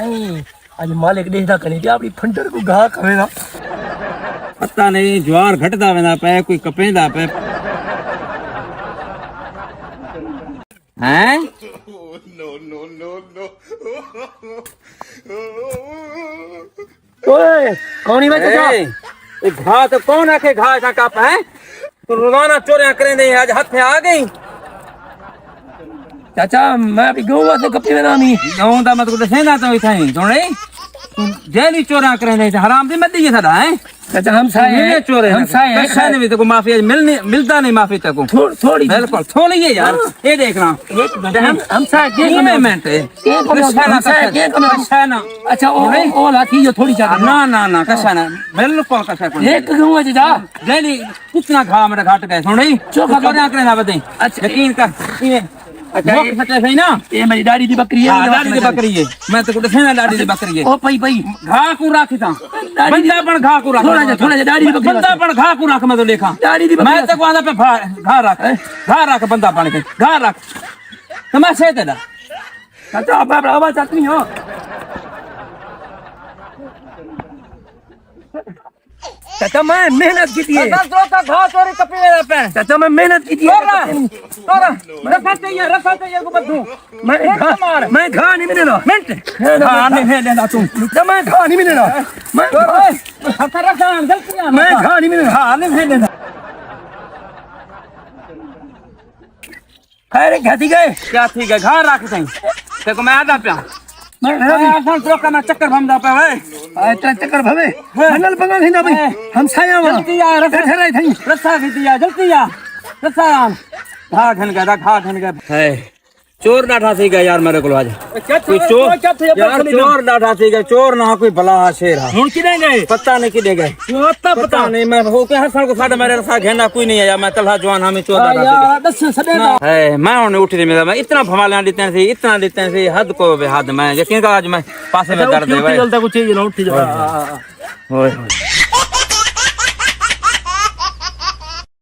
हाय आज मालिक देखदा कने कि अपनी फंडर को घा करेगा पता नहीं ज्वार घटदा वेंदा पे कोई कपेंदा पे हैं ओए कौन ही बचा ए घा तो कौन आखे घा सा कप है तो रोजाना चोरियां करेंदे आज हथ आ गई चाचा मैं अभी गऊ वास्ते कपी में नामी गाँव दा मतलब दसेंदा तो इथाई सुन जेली चोरियां करेंदे हराम दी मदी है साडा है चाचा हम चोर हम साए खाने में तो को माफी मिलता नहीं माफी तक थोड़ी बिल्कुल थोड़ी है यार ये देखना हम साए के पेमेंट है अच्छा ओ लाठी जो थोड़ी चाचा ना ना ना कशा ना बिल्कुल कशा को एक गऊ चाचा डेली कितना घा मेरा घाट गए सुन रही चोखा चोरियां करे ना बते अच्छा यकीन कर ये अच्छा ये सच्चा सही ना ये मेरी दाढ़ी दी बकरी है दाढ़ी दी बकरी है मैं तो कुछ ना दाढ़ी दी बकरी है ओ पई पई घा को राखी था बंदा पण घा को राख थोड़ा जा दाढ़ी दी बकरी बंदा पण घा को राख मैं तो देखा दाढ़ी दी मैं तो कहंदा पे घा रख बंदा पण के घा रख तमाशे तेरा चाचा आप आवाज आती हो चाचा मैं मेहनत की है तो का घा चोरी कपी में पे चाचा मैं मेहनत की है तोरा रखा चाहिए को बदू मैं घा नहीं मिलेगा मिनट हां नहीं लेना तू मैं घा नहीं मिलेगा मैं रखा गलती मैं घा नहीं मिलेगा हां नहीं लेना अरे क्या थी गए क्या ठीक है घर रख सही देखो मैं आदा पे मैं आसान तो का चक्कर भमदा पे भाई अच्छा चक्कर भवे बनल बंगल हिंदा भाई हम साया वा जल्दी आ बैठे रहे थे रस्सा खींचिया जल्दी आ रस्सा घा घन गया है चोर डाठा थी गया यार मेरे को आज कोई चोर यार चोर डाठा थी गया चोर ना कोई भला शेर है हुन किने गए पता नहीं किने गए पता नहीं मैं हो के हर साल को साडा मेरे रसा घेना कोई नहीं आया मैं तलहा जवान हमें चोर डाठा यार दस सदेगा है मैं उन्हें उठ रही मेरा मैं इतना भमाला देते थे इतना देते थे हद को हद मैं यकीन का आज मैं पासे में दर्द है भाई कुछ चीज ना उठ जा ओए